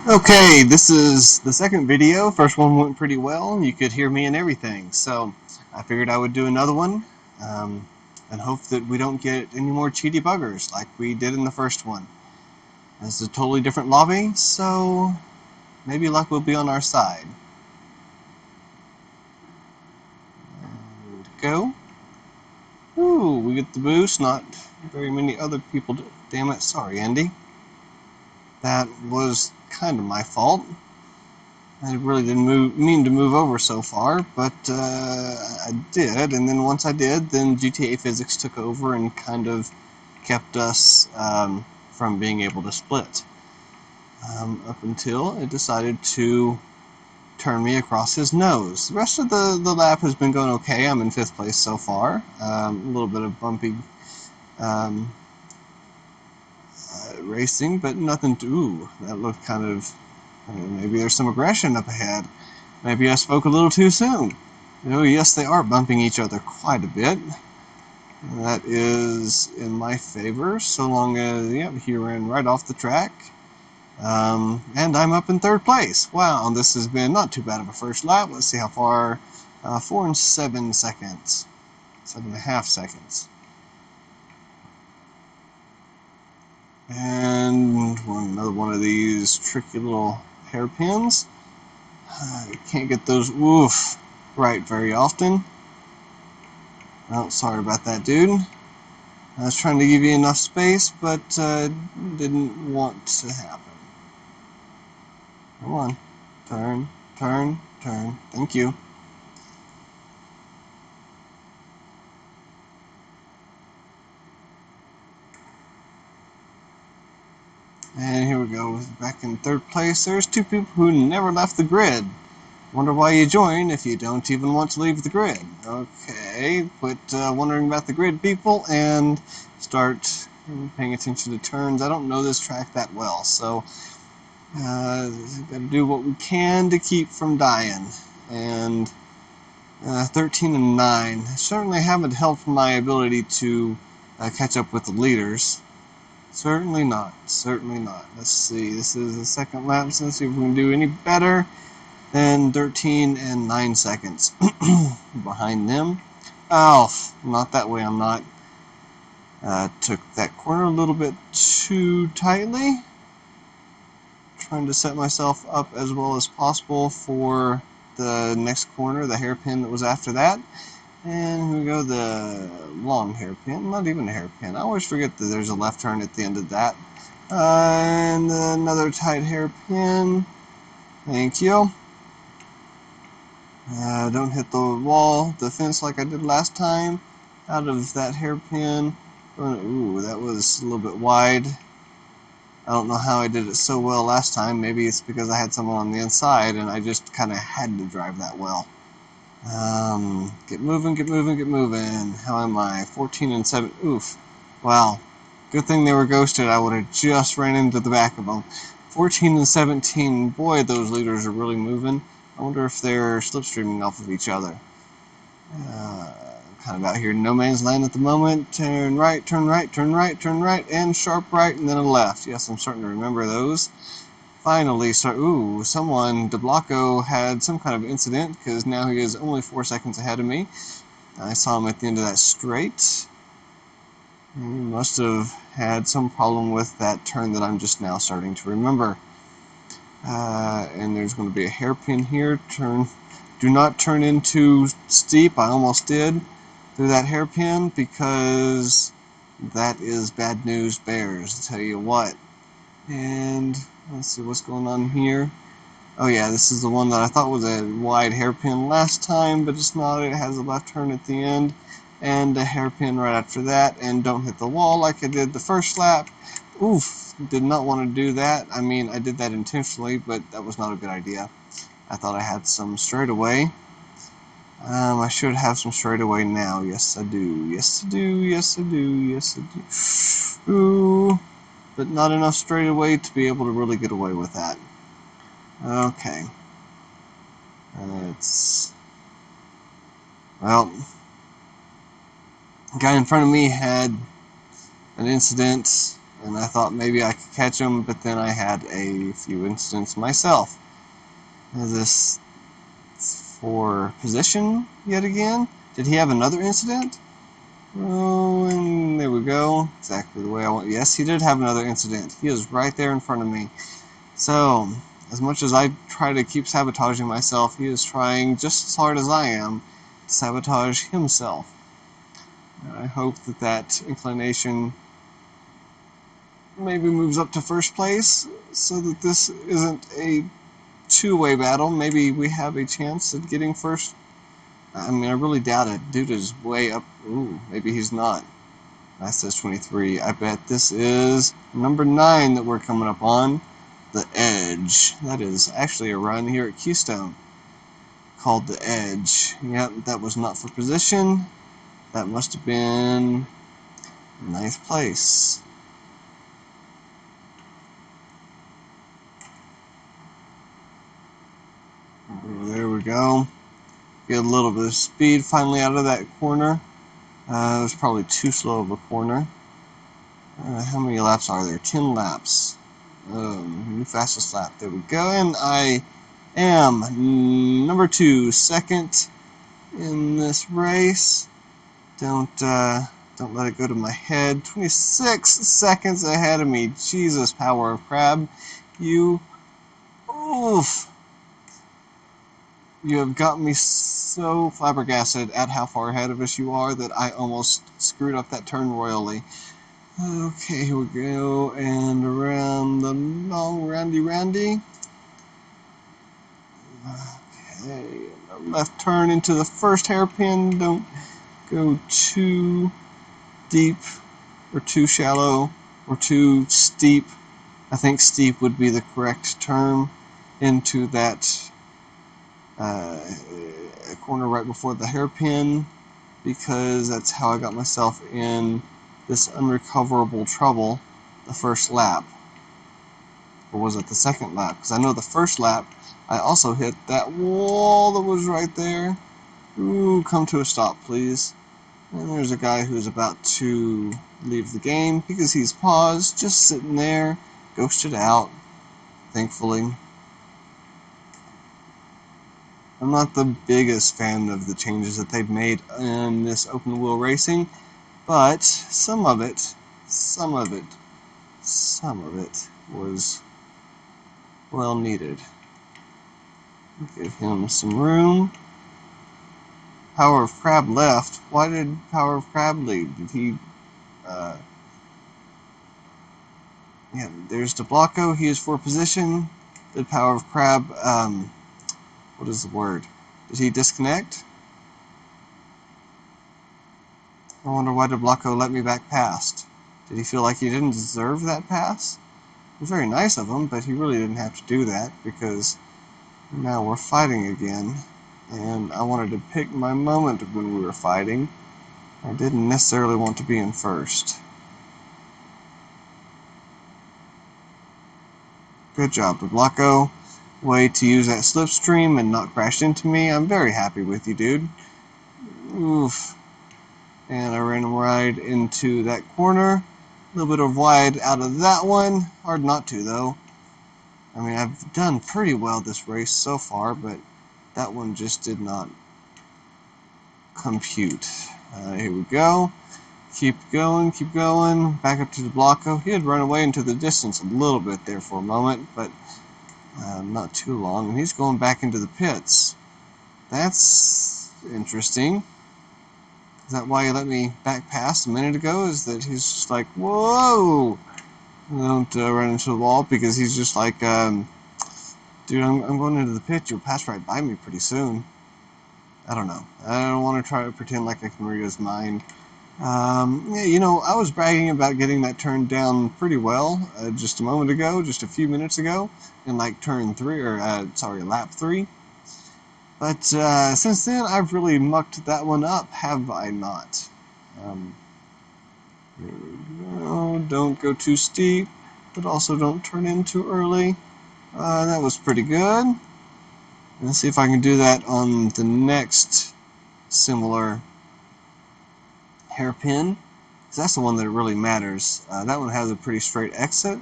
Okay, this is the second video. First one went pretty well. You could hear me and everything. So I figured I would do another one um, and hope that we don't get any more cheaty buggers like we did in the first one. It's a totally different lobby, so maybe luck will be on our side. And go. Ooh, we get the boost. Not very many other people do. Damn it. Sorry, Andy. That was kind of my fault. I really didn't mean to move over so far, but I did, and then once I did, then GTA Physics took over and kind of kept us from being able to split. Up until it decided to turn me across his nose. The rest of the lap has been going okay. I'm in 5th place so far. A little bit of bumpy um, racing, but nothing to... Ooh, that looked kind of... maybe there's some aggression up ahead. Maybe I spoke a little too soon. Oh, yes, they are bumping each other quite a bit. That is in my favor, so long as, yep, he ran right off the track. And I'm up in 3rd place. Wow, this has been not too bad of a first lap. Let's see how far. 4 and 7 seconds. 7.5 seconds. And another one of these tricky little hairpins. Can't get those right very often. Oh, sorry about that, dude. I was trying to give you enough space, but didn't want to happen. Come on. Turn, turn, turn. Thank you. And here we go. Back in 3rd place. There's 2 people who never left the grid. Wonder why you join if you don't even want to leave the grid. Okay, quit wondering about the grid, people, and start paying attention to turns. I don't know this track that well, so gotta do what we can to keep from dying. And 13 and 9 certainly haven't helped my ability to catch up with the leaders. Certainly not. Certainly not. Let's see. This is the 2nd lap. Let's see if we can do any better than 13 and 9 seconds behind them. Oh, not that way. I'm not. Took that corner a little bit too tightly. Trying to set myself up as well as possible for the next corner, the hairpin that was after that. And here we go, the long hairpin. Not even a hairpin. I always forget that there's a left turn at the end of that. And another tight hairpin. Thank you. Don't hit the wall, the fence like I did last time. Out of that hairpin. Ooh, that was a little bit wide. I don't know how I did it so well last time. Maybe it's because I had someone on the inside and I just kind of had to drive that well. Get moving, get moving, get moving. How am I? 14 and 7. Oof. Wow. Good thing they were ghosted. I would have just ran into the back of them. 14 and 17. Boy, those leaders are really moving. I wonder if they're slipstreaming off of each other. Kind of out here in no man's land at the moment. Turn right, turn right, turn right, turn right, and sharp right, and then a left. Yes, I'm starting to remember those. Finally, someone, DeBlocco, had some kind of incident, because now he is only 4 seconds ahead of me. I saw him at the end of that straight. He must have had some problem with that turn that I'm just now starting to remember. And there's going to be a hairpin here. Do not turn in too steep. I almost did through that hairpin, because that is bad news bears, I'll tell you what. And let's see what's going on here. Oh yeah, this is the one that I thought was a wide hairpin last time, but it's not. It has a left turn at the end and a hairpin right after that, and don't hit the wall like I did the first lap. Oof, did not want to do that. I mean, I did that intentionally, but that was not a good idea. I thought I had some straightaway. I should have some straightaway now. Yes, I do. Yes, I do. Yes, I do. Yes, I do. Ooh, but not enough straightaway to be able to really get away with that. Okay. Well, the guy in front of me had an incident and I thought maybe I could catch him, but then I had a few incidents myself. Is this for position yet again? Did he have another incident? Oh, and there we go. Exactly the way I want. Yes, he did have another incident. He is right there in front of me. So, as much as I try to keep sabotaging myself, he is trying just as hard as I am to sabotage himself. And I hope that that inclination maybe moves up to first place so that this isn't a two-way battle. Maybe we have a chance at getting first. I mean, I really doubt it. Dude is way up. Ooh, maybe he's not. That says 23. I bet this is number 9 that we're coming up on. The Edge. That is actually a run here at Keystone called The Edge. Yep, that was not for position. That must have been ninth place. There we go. Get a little bit of speed finally out of that corner. It was probably too slow of a corner. How many laps are there? 10 laps. New fastest lap. There we go. And I am number 2, second in this race. Don't let it go to my head. 26 seconds ahead of me. Jesus, power of crab. You, oof. You have got me so flabbergasted at how far ahead of us you are that I almost screwed up that turn royally. Okay, here we go, and around the long roundy. Okay, left turn into the first hairpin. Don't go too deep or too shallow or too steep. I think steep would be the correct term into that corner right before the hairpin, because that's how I got myself in this unrecoverable trouble the first lap. Or was it the second lap? Because I know the first lap I also hit that wall that was right there. Ooh, come to a stop, please. And there's a guy who's about to leave the game because he's paused, just sitting there, ghosted out, thankfully. I'm not the biggest fan of the changes that they've made in this open wheel racing, but some of it was well needed. Give him some room. Power of Crab left. Why did Power of Crab leave? Did he yeah, there's DeBlanco. He is for position. Did Power of Crab what is the word? Did he disconnect? I wonder why DeBlanco let me back past. Did he feel like he didn't deserve that pass? It was very nice of him, but he really didn't have to do that, because now we're fighting again, and I wanted to pick my moment when we were fighting. I didn't necessarily want to be in first. Good job, DeBlanco. Way to use that slipstream and not crash into me. I'm very happy with you, dude. Oof. And I ran him right into that corner. A little bit of wide out of that one. Hard not to, though. I mean, I've done pretty well this race so far, but that one just did not compute. Here we go. Keep going. Back up to DeBlanco. He had run away into the distance a little bit there for a moment, but not too long. And he's going back into the pits. That's interesting. Is that why he let me back past a minute ago? Is that he's just like, whoa! Don't run into the wall, because he's just like, dude, I'm going into the pit. You'll pass right by me pretty soon. I don't know. I don't want to try to pretend like I can read his mind. Yeah, you know, I was bragging about getting that turn down pretty well just a moment ago, just a few minutes ago, in like turn 3, or lap 3. But since then, I've really mucked that one up, have I not? Here we go. Don't go too steep, but also don't turn in too early. That was pretty good. Let's see if I can do that on the next similar hairpin. because that's the one that really matters. That one has a pretty straight exit,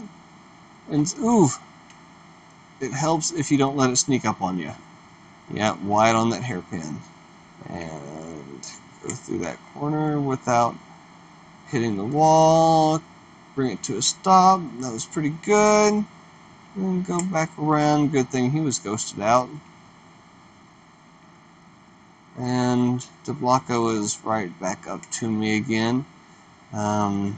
and ooh, it helps if you don't let it sneak up on you. Yeah, wide on that hairpin, and go through that corner without hitting the wall. Bring it to a stop. That was pretty good. And go back around. Good thing he was ghosted out. And DeBlocco is right back up to me again. Yeah,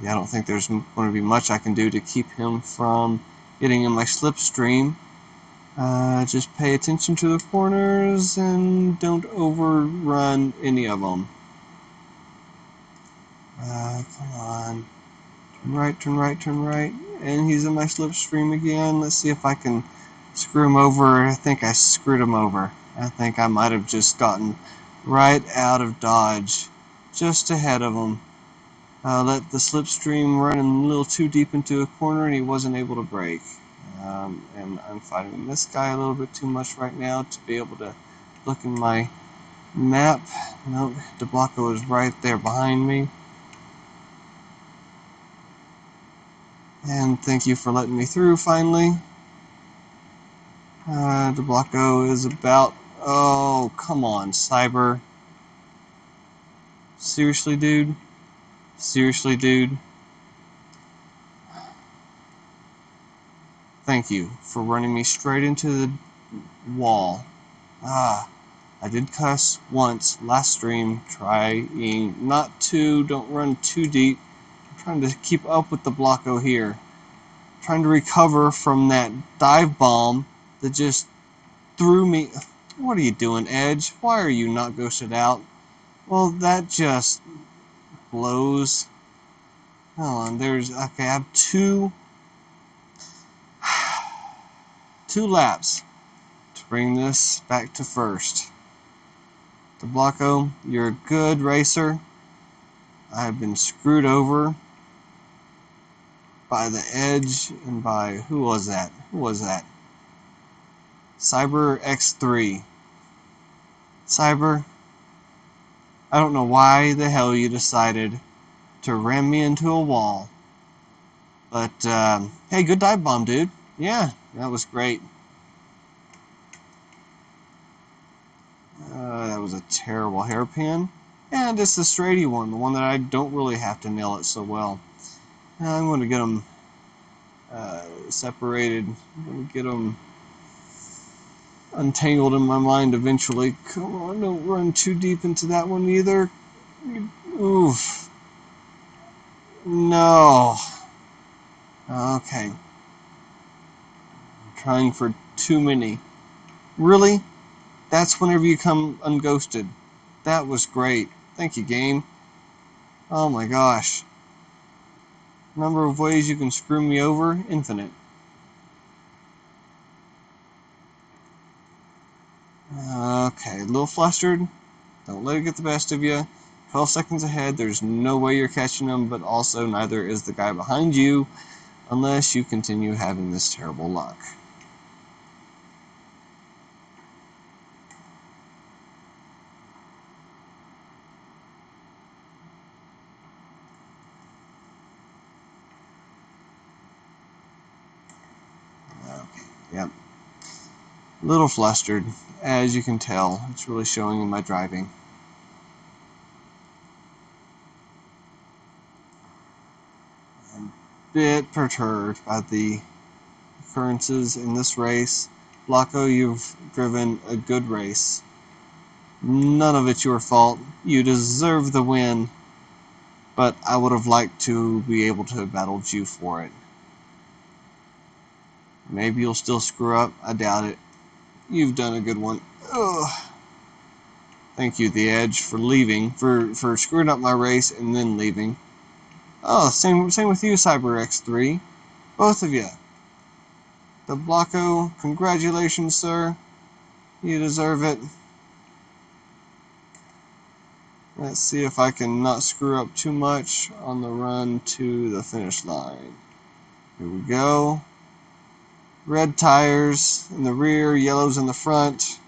I don't think there's going to be much I can do to keep him from getting in my slipstream. Just pay attention to the corners and don't overrun any of them. Come on. Turn right, turn right, turn right. And he's in my slipstream again. Let's see if I can screw him over. I think I screwed him over. I think I might have just gotten right out of dodge, just ahead of him. Let the slipstream run him a little too deep into a corner, and he wasn't able to brake. And I'm fighting this guy a little bit too much right now to be able to look in my map. Nope, DeBlocco is right there behind me. And thank you for letting me through finally. DeBlocco is about... Oh, come on, Cyber. Seriously, dude? Seriously, dude? Thank you for running me straight into the wall. I did cuss once last stream, trying not to, don't run too deep. I'm trying to keep up with the Blocko here. Trying to recover from that dive bomb that just threw me. What are you doing, Edge? Why are you not ghosted out? Well, that just blows. Hold on, okay, I have two laps to bring this back to first. DeBlocco, you're a good racer. I have been screwed over by the Edge and by, who was that? Cyber X3. Cyber, I don't know why the hell you decided to ram me into a wall. But, hey, good dive bomb, dude. Yeah, that was great. That was a terrible hairpin. And it's the straighty one, the one that I don't really have to nail it so well. I'm going to get them separated. I'm going to get them untangled in my mind eventually. Come on, don't run too deep into that one either. Oof. No. Okay. I'm trying for too many. Really? That's whenever you come unghosted. That was great. Thank you, game. Oh my gosh. Number of ways you can screw me over, infinite. Okay, a little flustered. Don't let it get the best of you. 12 seconds ahead, there's no way you're catching them, but also neither is the guy behind you, unless you continue having this terrible luck. Okay, yep. A little flustered, as you can tell. It's really showing in my driving. I'm a bit perturbed by the occurrences in this race. Blocko, you've driven a good race. None of it's your fault. You deserve the win, but I would have liked to be able to have battled you for it. Maybe you'll still screw up. I doubt it. You've done a good one. Ugh. Thank you, The Edge, for leaving, for screwing up my race and then leaving. Oh, same with you, CyberX3. Both of you. The Blocko, congratulations, sir. You deserve it. Let's see if I can not screw up too much on the run to the finish line. Here we go. Red tires in the rear, yellows in the front.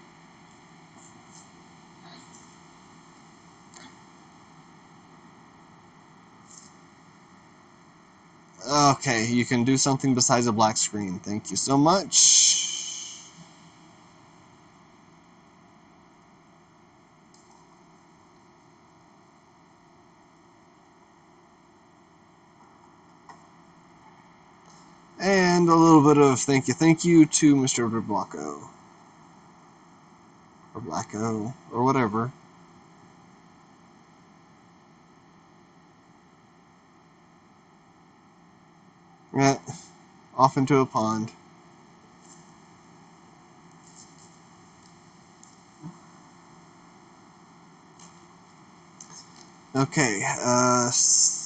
Okay, you can do something besides a black screen. Thank you so much. And a little bit of thank you to Mr. Blacko. Or Blacko, or whatever. Yeah, off into a pond. Okay,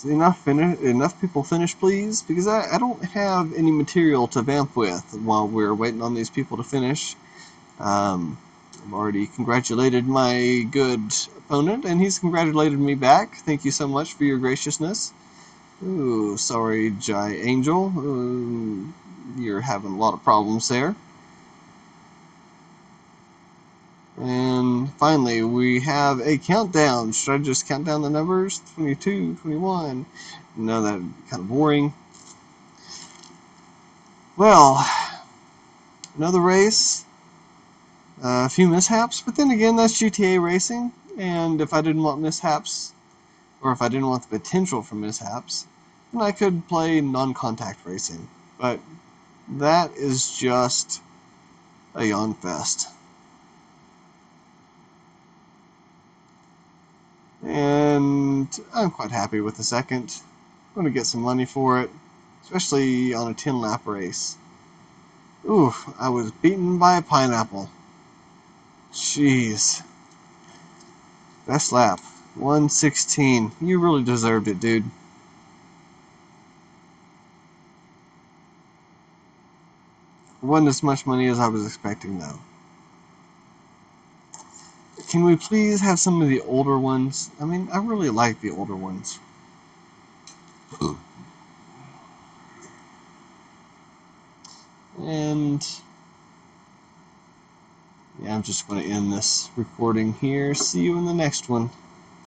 enough people finish, please, because I don't have any material to vamp with while we're waiting on these people to finish. I've already congratulated my good opponent, and he's congratulated me back. Thank you so much for your graciousness. Ooh, sorry, Jai Angel. You're having a lot of problems there. And finally, we have a countdown. Should I just count down the numbers? 22, 21. No, that'd be kind of boring. Well, another race. A few mishaps, but then again, that's GTA racing. And if I didn't want mishaps, or if I didn't want the potential for mishaps, then I could play non-contact racing. But that is just a yawn fest. And I'm quite happy with the second. I'm going to get some money for it, especially on a 10-lap race. Oof, I was beaten by a pineapple. Jeez. Best lap. 1:16. You really deserved it, dude. Wasn't as much money as I was expecting, though. Can we please have some of the older ones? I mean, I really like the older ones. And yeah, I'm just going to end this recording here. See you in the next one.